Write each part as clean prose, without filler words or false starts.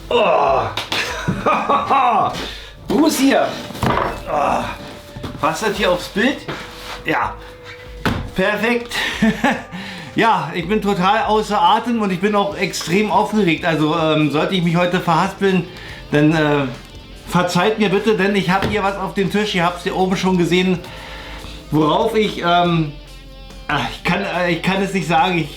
Oh. Bruce hier. Oh. Passt das hier aufs Bild? Ja. Perfekt. Ja, ich bin total außer Atem und ich bin auch extrem aufgeregt. Also sollte ich mich heute verhaspeln, dann verzeiht mir bitte, denn ich habe hier was auf dem Tisch. Ihr habt es hier oben schon gesehen, worauf ich kann es nicht sagen.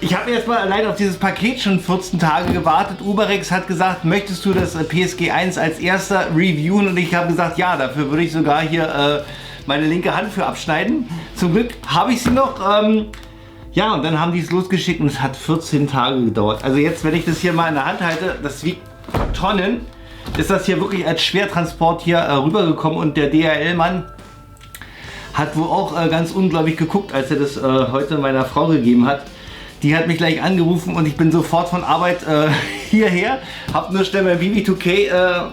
Ich habe jetzt mal allein auf dieses Paket schon 14 Tage gewartet. Uberex hat gesagt, möchtest du das PSG 1 als erster reviewen? Und ich habe gesagt, ja, dafür würde ich sogar hier meine linke Hand für abschneiden. Zum Glück habe ich sie noch. Ja, und dann haben die es losgeschickt und es hat 14 Tage gedauert. Also jetzt, wenn ich das hier mal in der Hand halte, das wiegt Tonnen, ist das hier wirklich als Schwertransport hier rübergekommen. Und der DHL-Mann hat wohl auch ganz unglaublich geguckt, als er das heute meiner Frau gegeben hat. Die hat mich gleich angerufen und ich bin sofort von Arbeit hierher, habe nur schnell mein BB2K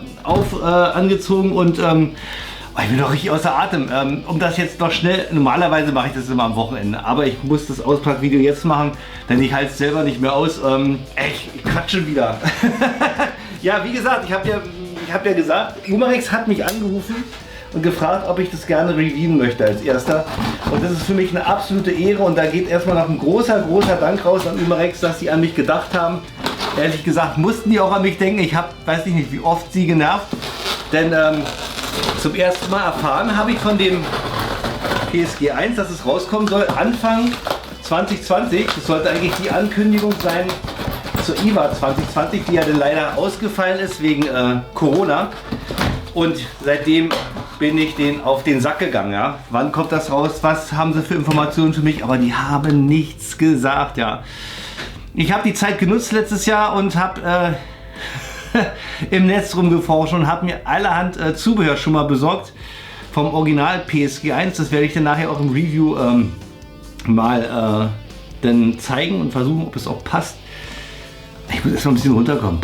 angezogen und ich bin noch richtig außer Atem. Um das jetzt noch schnell, normalerweise mache ich das immer am Wochenende, aber ich muss das Auspackvideo jetzt machen, denn ich halte es selber nicht mehr aus. Ich quatsche wieder. Ja, wie gesagt, ich habe ja gesagt, Uberex hat mich angerufen und gefragt, ob ich das gerne reviewen möchte als erster. Und das ist für mich eine absolute Ehre und da geht erstmal noch ein großer Dank raus an Uberex, dass sie an mich gedacht haben. Ehrlich gesagt mussten die auch an mich denken. Ich habe, weiß ich nicht, wie oft sie genervt, denn zum ersten Mal erfahren habe ich von dem PSG 1, dass es rauskommen soll, Anfang 2020. Das sollte eigentlich die Ankündigung sein zur IWA 2020, die ja dann leider ausgefallen ist wegen Corona. Und seitdem bin ich denen auf den Sack gegangen. Ja? Wann kommt das raus? Was haben sie für Informationen für mich? Aber die haben nichts gesagt. Ja. Ich habe die Zeit genutzt letztes Jahr und habe im Netz rumgeforscht und habe mir allerhand Zubehör schon mal besorgt vom Original PSG 1. Das werde ich dann nachher auch im Review mal dann zeigen und versuchen, ob es auch passt. Ich muss erst mal ein bisschen runterkommen.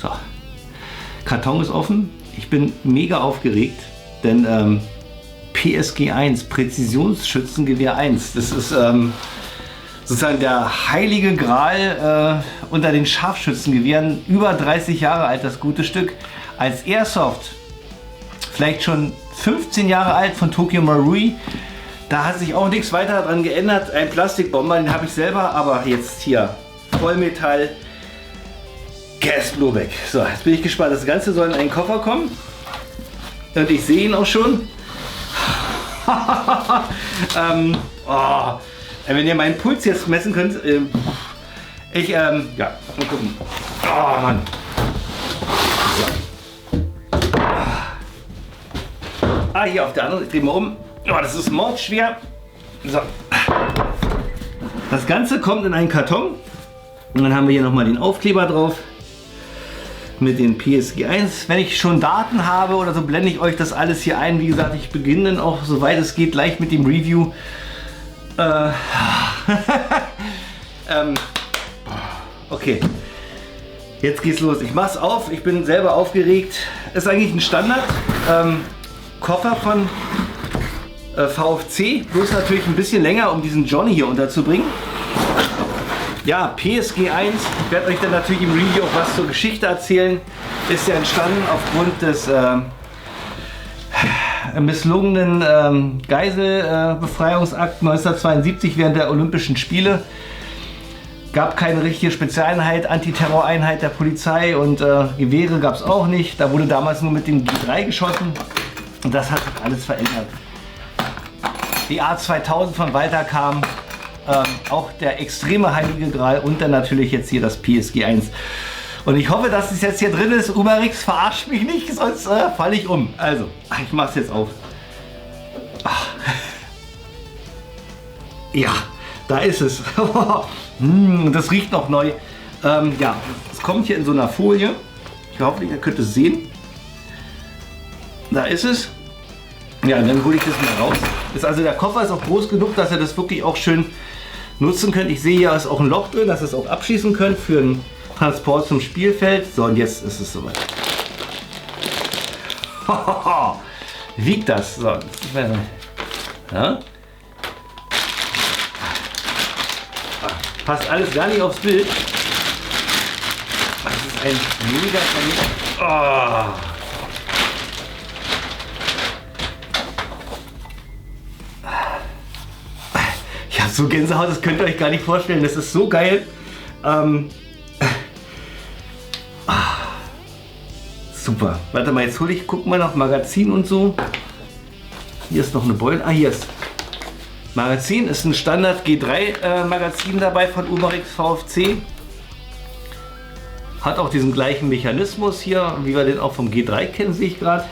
So. Karton ist offen. Ich bin mega aufgeregt, denn PSG 1, Präzisionsschützengewehr 1, das ist sozusagen der heilige Gral unter den Scharfschützengewehren, über 30 Jahre alt, das gute Stück, als Airsoft, vielleicht schon 15 Jahre alt von Tokyo Marui. Da hat sich auch nichts weiter dran geändert. Ein Plastikbomber, den habe ich selber, aber jetzt hier Vollmetall. Gas Blowback. So, jetzt bin ich gespannt. Das Ganze soll in einen Koffer kommen. Und ich sehe ihn auch schon. Wenn ihr meinen Puls jetzt messen könnt. Ja, mal gucken. Oh Mann. So. Hier auf der anderen. Ich drehe mal um. Oh, das ist mordschwer. So. Das Ganze kommt in einen Karton. Und dann haben wir hier nochmal den Aufkleber drauf. Mit den PSG 1. Wenn ich schon Daten habe oder so, blende ich euch das alles hier ein. Wie gesagt, ich beginne dann auch, soweit es geht, gleich mit dem Review. Okay, jetzt geht's los. Ich mach's auf. Ich bin selber aufgeregt. Ist eigentlich ein Standard Koffer von VFC, bloß natürlich ein bisschen länger, um diesen Johnny hier unterzubringen. Ja, PSG 1, ich werde euch dann natürlich im Review auch was zur Geschichte erzählen. Ist ja entstanden aufgrund des misslungenen Geiselbefreiungsakt 1972 während der Olympischen Spiele. Gab keine richtige Spezialeinheit, Antiterroreinheit der Polizei und Gewehre gab es auch nicht. Da wurde damals nur mit dem G3 geschossen und das hat alles verändert. Die A2000 von Walter kam. Auch der extreme heilige Gral und dann natürlich jetzt hier das PSG 1. Und ich hoffe, dass es jetzt hier drin ist. Uberex verarscht mich nicht, sonst falle ich um. Also, ich mache es jetzt auf. Ja, da ist es. Das riecht noch neu. Ja, es kommt hier in so einer Folie. Ich hoffe, ihr könnt es sehen. Da ist es. Ja, und dann hole ich das mal raus. Also der Koffer ist auch groß genug, dass ihr das wirklich auch schön nutzen könnt. Ich sehe, hier ist auch ein Loch drin, dass ihr es auch abschließen könnt für einen Transport zum Spielfeld. So, und jetzt ist es soweit. Wiegt das? So. Ja? Passt alles gar nicht aufs Bild. ein mega... Oh. Ich habe so Gänsehaut, das könnt ihr euch gar nicht vorstellen. Das ist so geil. Super. Warte mal, jetzt hole ich, guck mal noch Magazin und so. Hier ist noch eine Beule. Ah, hier ist Magazin. Ist ein Standard G3 Magazin dabei von Umarex VFC. Hat auch diesen gleichen Mechanismus hier, wie wir den auch vom G3 kennen, sehe ich gerade.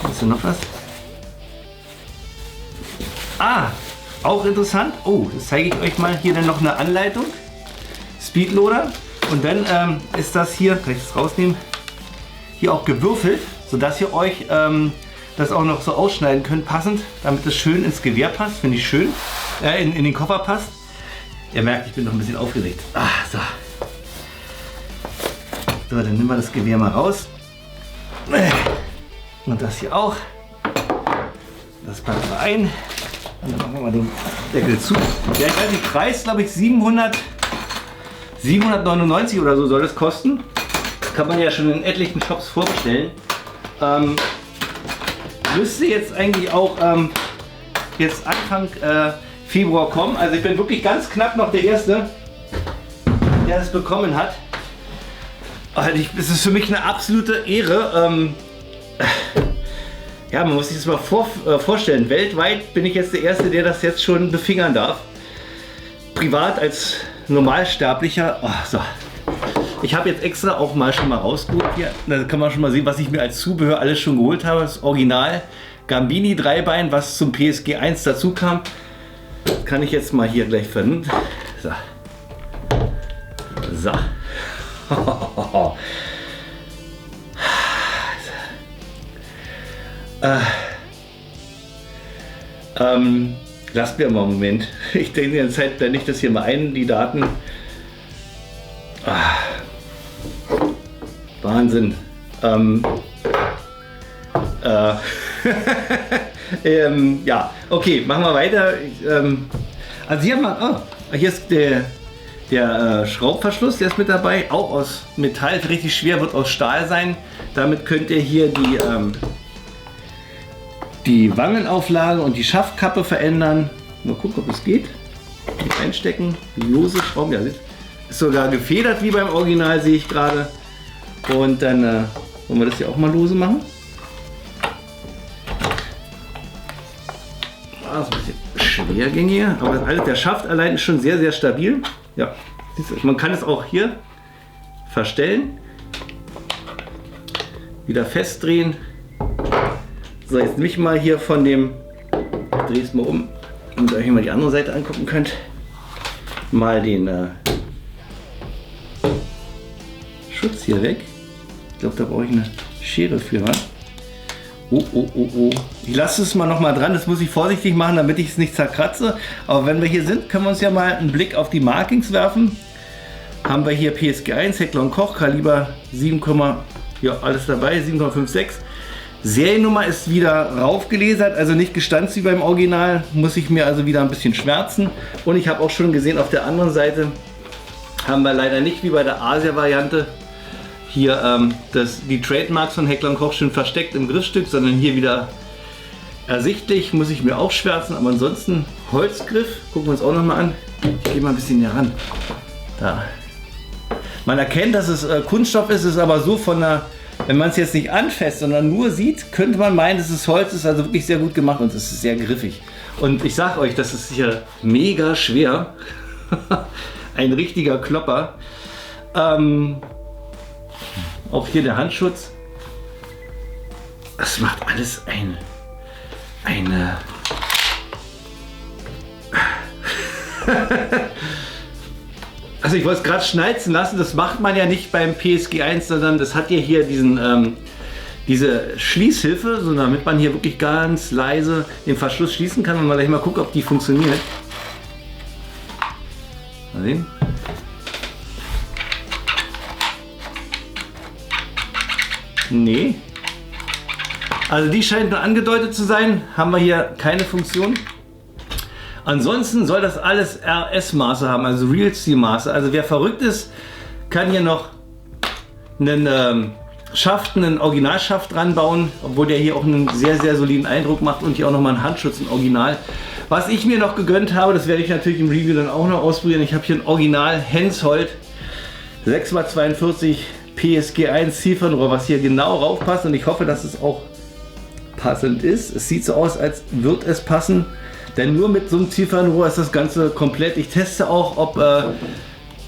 Ist da noch was? Ah, auch interessant. Oh, das zeige ich euch mal. Hier dann noch eine Anleitung. Speedloader. Und dann ist das hier, kann ich das rausnehmen? Hier auch gewürfelt, sodass ihr euch das auch noch so ausschneiden könnt, passend, damit es schön ins Gewehr passt, finde ich schön, in den Koffer passt. Ihr merkt, ich bin noch ein bisschen aufgeregt. Ah, so. So, dann nehmen wir das Gewehr mal raus. Und das hier auch. Das packen wir ein. Und dann machen wir mal den Deckel zu. Der Preis, glaube ich, 799 oder so soll es kosten. Kann man ja schon in etlichen Shops vorbestellen. Müsste jetzt eigentlich auch jetzt Anfang Februar kommen. Also ich bin wirklich ganz knapp noch der Erste, der es bekommen hat. Also es ist für mich eine absolute Ehre. Ja, man muss sich das mal vorstellen. Weltweit bin ich jetzt der Erste, der das jetzt schon befingern darf. Privat als Normalsterblicher. Oh, so. Ich habe jetzt extra auch mal schon mal rausgeholt hier. Da kann man schon mal sehen, was ich mir als Zubehör alles schon geholt habe. Das Original Gambini Dreibein, was zum PSG 1 dazu kam. Kann ich jetzt mal hier gleich verwenden. So. So. Lasst mir mal einen Moment. Ich denke die ganze Zeit, blende ich das hier mal ein, die Daten. Wahnsinn. Ja, okay, machen wir weiter. Also hier, hier ist der Schraubverschluss, der ist mit dabei, auch aus Metall, richtig schwer, wird aus Stahl sein. Damit könnt ihr hier die Wangenauflage und die Schaftkappe verändern. Mal gucken, ob es geht. Einstecken, lose Schrauben, ja, ist sogar gefedert wie beim Original, sehe ich gerade. Und dann wollen wir das hier auch mal lose machen. Das ist ein bisschen schwergängiger, aber alles, der Schaft allein ist schon sehr, sehr stabil. Ja, man kann es auch hier verstellen, wieder festdrehen. So, jetzt nehme ich mal hier von dem, ich drehe es mal um, damit ihr euch mal die andere Seite angucken könnt, mal den Schutz hier weg. Ich glaube, da brauche ich eine Schere für. Oh. Ich lasse es mal noch mal dran, das muss ich vorsichtig machen, damit ich es nicht zerkratze. Aber wenn wir hier sind, können wir uns ja mal einen Blick auf die Markings werfen. Haben wir hier PSG 1, Heckler & Koch, Kaliber 7, ja, alles dabei, 7,56. Seriennummer ist wieder raufgelasert, also nicht gestanzt wie beim Original, muss ich mir also wieder ein bisschen schmerzen. Und ich habe auch schon gesehen, auf der anderen Seite haben wir leider nicht wie bei der Asia-Variante hier die Trademarks von Heckler & Koch schön versteckt im Griffstück, sondern hier wieder ersichtlich, muss ich mir auch schwärzen, aber ansonsten Holzgriff, gucken wir uns auch noch mal an. Ich gehe mal ein bisschen näher ran. Da. Man erkennt, dass es Kunststoff ist, ist aber so von der, wenn man es jetzt nicht anfasst, sondern nur sieht, könnte man meinen, dass es Holz ist, also wirklich sehr gut gemacht und es ist sehr griffig. Und ich sage euch, das ist sicher mega schwer. Ein richtiger Klopper. Auch hier der Handschutz. Das macht alles eine also ich wollte es gerade schnalzen lassen, das macht man ja nicht beim PSG 1, sondern das hat ja hier diese Schließhilfe, so damit man hier wirklich ganz leise den Verschluss schließen kann und mal gleich mal gucken, ob die funktioniert. Mal sehen. Nee. Also die scheint nur angedeutet zu sein, haben wir hier keine Funktion. Ansonsten soll das alles RS-Maße haben, also Real Steel Maße. Also wer verrückt ist, kann hier noch einen Schaft, einen Originalschaft dran bauen, obwohl der hier auch einen sehr, sehr soliden Eindruck macht und hier auch nochmal einen Handschutz, ein Original. Was ich mir noch gegönnt habe, das werde ich natürlich im Review dann auch noch ausprobieren. Ich habe hier ein Original Hensoldt 6x42 PSG 1 Zielfernrohr, was hier genau raufpasst, und ich hoffe, dass es auch passend ist. Es sieht so aus, als würde es passen, denn nur mit so einem Zielfernrohr ist das Ganze komplett. Ich teste auch, ob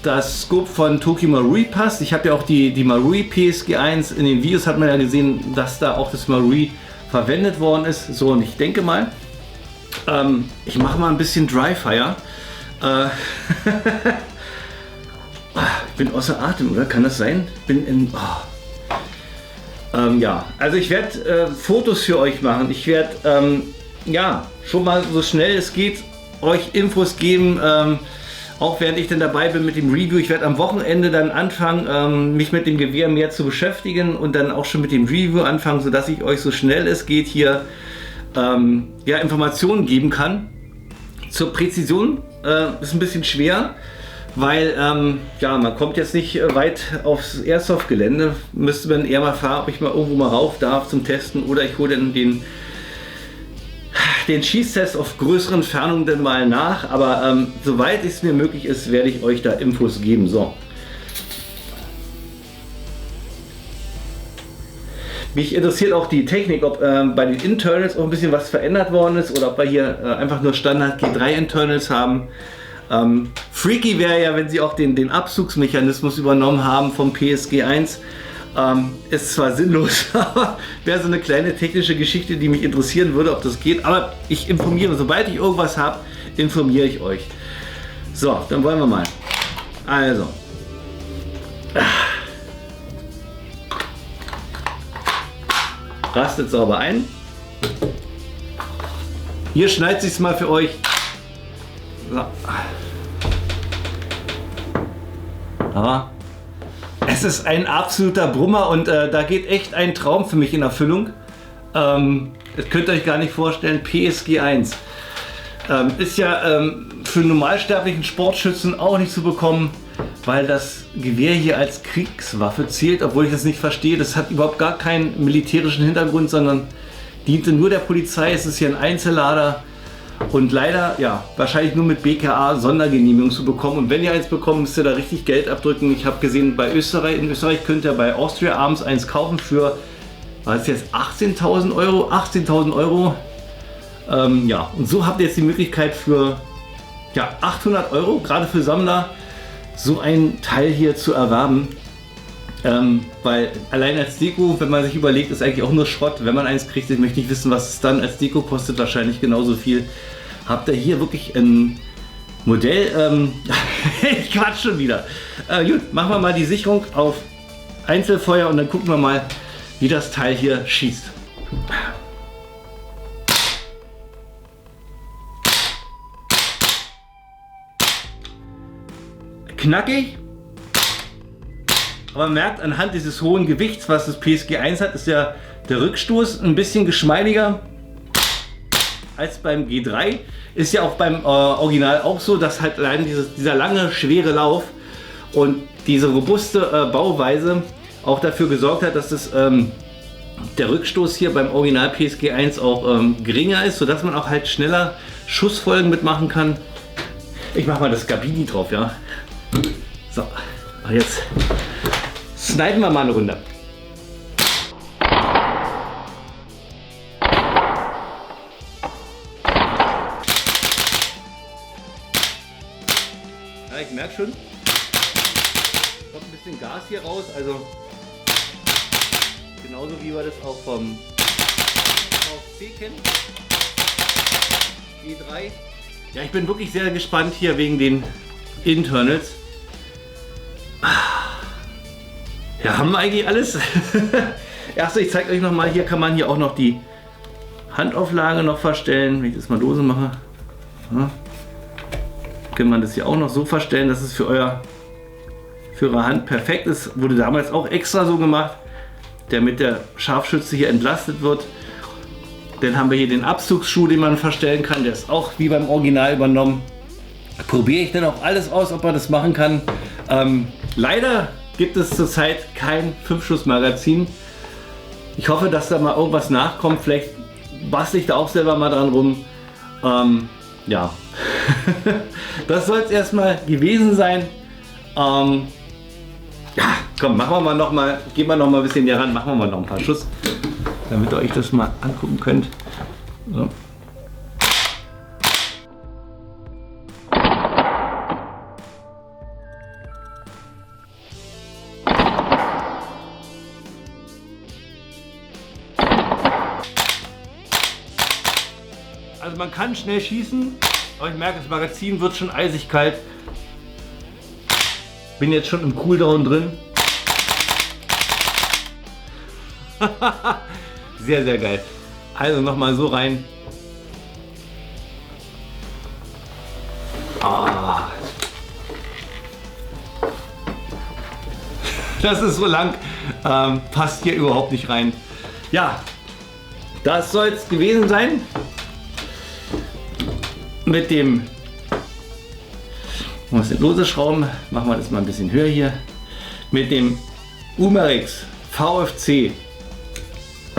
das Scope von Tokyo Marui passt. Ich habe ja auch die Marui PSG 1. In den Videos hat man ja gesehen, dass da auch das Marui verwendet worden ist. So, und ich denke mal, ich mache mal ein bisschen Dry-Fire. Ich bin außer Atem, oder? Kann das sein? Ja, also ich werde Fotos für euch machen. Ich werde ja, schon mal so schnell es geht euch Infos geben, auch während ich dann dabei bin mit dem Review. Ich werde am Wochenende dann anfangen, mich mit dem Gewehr mehr zu beschäftigen und dann auch schon mit dem Review anfangen, sodass ich euch so schnell es geht hier ja, Informationen geben kann. Zur Präzision ist ein bisschen schwer, weil ja, man kommt jetzt nicht weit aufs Airsoft-Gelände. Müsste man eher mal fahren, ob ich mal irgendwo mal rauf darf zum Testen, oder ich hole dann den Schießtest auf größeren Entfernungen dann mal nach. Aber soweit es mir möglich ist, werde ich euch da Infos geben. So. Mich interessiert auch die Technik, ob bei den Internals auch ein bisschen was verändert worden ist oder ob wir hier einfach nur Standard G3 Internals haben. Freaky wäre ja, wenn sie auch den Abzugsmechanismus übernommen haben vom PSG 1. Ist zwar sinnlos, aber wäre so eine kleine technische Geschichte, die mich interessieren würde, ob das geht. Aber ich informiere, sobald ich irgendwas habe, informiere ich euch. So, dann wollen wir mal. Also. Rastet sauber ein. Hier schneidet sich es mal für euch. So. Aber es ist ein absoluter Brummer, und da geht echt ein Traum für mich in Erfüllung. Das könnt ihr euch gar nicht vorstellen. PSG 1 ist ja für einen normalsterblichen Sportschützen auch nicht zu bekommen, weil das Gewehr hier als Kriegswaffe zählt, obwohl ich das nicht verstehe. Das hat überhaupt gar keinen militärischen Hintergrund, sondern diente nur der Polizei. Es ist hier ein Einzellader und leider, ja, wahrscheinlich nur mit BKA Sondergenehmigung zu bekommen. Und wenn ihr eins bekommt, müsst ihr da richtig Geld abdrücken. Ich habe gesehen, in Österreich könnt ihr bei Austria Arms eins kaufen für, was ist jetzt, 18.000 Euro? 18.000 Euro. Ja, und so habt ihr jetzt die Möglichkeit für, ja, 800 Euro, gerade für Sammler, so ein Teil hier zu erwerben. Weil allein als Deko, wenn man sich überlegt, ist eigentlich auch nur Schrott. Wenn man eins kriegt, ich möchte nicht wissen, was es dann als Deko kostet, wahrscheinlich genauso viel. Habt ihr hier wirklich ein Modell? Ich quatsch schon wieder. Gut, machen wir mal die Sicherung auf Einzelfeuer und dann gucken wir mal, wie das Teil hier schießt. Knackig. Aber man merkt anhand dieses hohen Gewichts, was das PSG 1 hat, ist der Rückstoß ein bisschen geschmeidiger als beim G3. Ist ja auch beim Original auch so, dass halt allein dieser lange, schwere Lauf und diese robuste Bauweise auch dafür gesorgt hat, dass der Rückstoß hier beim Original PSG 1 auch geringer ist, sodass man auch halt schneller Schussfolgen mitmachen kann. Ich mache mal das Gabini drauf, ja. So, jetzt schneiden wir mal eine Runde. Ja, ich merke schon, kommt ein bisschen Gas hier raus, also genauso wie wir das auch vom VfC kennen. E3. Ja, ich bin wirklich sehr gespannt hier wegen den Internals. Ja, haben wir eigentlich alles? Erst, ich zeige euch noch mal, hier kann man hier auch noch die Handauflage noch verstellen. Wenn ich das mal lose mache, ja, kann man das hier auch noch so verstellen, dass es für eure Hand perfekt ist. Wurde damals auch extra so gemacht, damit der Scharfschütze hier entlastet wird. Dann haben wir hier den Abzugsschuh, den man verstellen kann. Der ist auch wie beim Original übernommen. Probiere ich dann auch alles aus, ob man das machen kann. Leider gibt es zurzeit kein 5-Schuss-Magazin. Ich hoffe, dass da mal irgendwas nachkommt. Vielleicht bastel ich da auch selber mal dran rum. Ja, das soll es erstmal gewesen sein. Ja, komm, machen wir mal noch mal, gehen wir noch mal ein bisschen näher ran, machen wir mal noch ein paar Schuss, damit ihr euch das mal angucken könnt. So. Also man kann schnell schießen, aber ich merke, das Magazin wird schon eisig kalt. Bin jetzt schon im Cooldown drin. Sehr, sehr geil. Also nochmal so rein. Ah. Das ist so lang. Passt hier überhaupt nicht rein. Ja, das soll es gewesen sein. Mit dem, was sind lose Schrauben, machen wir das mal ein bisschen höher hier. Mit dem Umarex VFC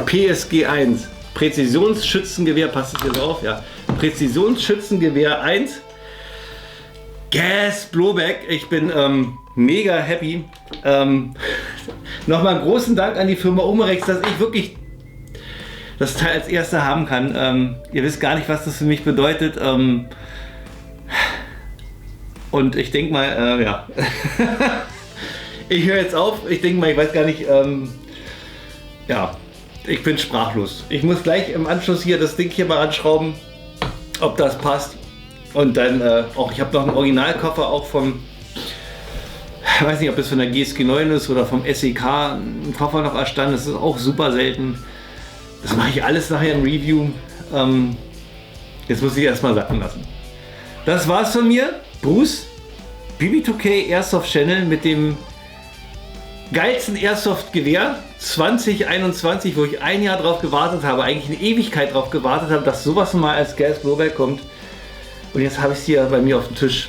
PSG 1 Präzisionsschützengewehr, passt das hier so auf? Ja, Präzisionsschützengewehr 1 Gas Blowback. Ich bin mega happy. Nochmal großen Dank an die Firma Umarex, dass ich wirklich das Teil als erster haben kann. Ihr wisst gar nicht, was das für mich bedeutet. Und ich denke mal, ja. Ich höre jetzt auf. Ich denke mal, ich weiß gar nicht. Ja, ich bin sprachlos. Ich muss gleich im Anschluss hier das Ding hier mal anschrauben, ob das passt. Und dann auch, ich habe noch einen Originalkoffer auch vom, ich weiß nicht, ob das von der GSG 9 ist oder vom SEK, ein Koffer noch erstanden. Das ist auch super selten. Das mache ich alles nachher im Review. Jetzt muss ich erstmal sacken lassen. Das war's von mir. Bruce, BB2K Airsoft Channel mit dem geilsten Airsoft-Gewehr 2021, wo ich ein Jahr drauf gewartet habe, eigentlich eine Ewigkeit drauf gewartet habe, dass sowas mal als Gas Blowback kommt. Und jetzt habe ich es hier bei mir auf dem Tisch.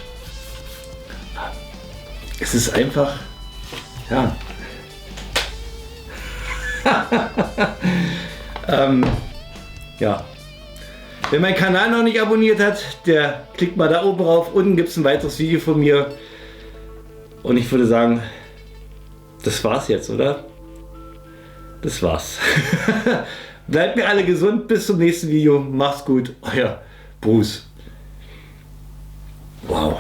Es ist einfach, ja. Ja. Wer meinen Kanal noch nicht abonniert hat, der klickt mal da oben drauf. Unten gibt es ein weiteres Video von mir. Und ich würde sagen, das war's jetzt, oder? Das war's. Bleibt mir alle gesund. Bis zum nächsten Video. Macht's gut. Euer Bruce. Wow.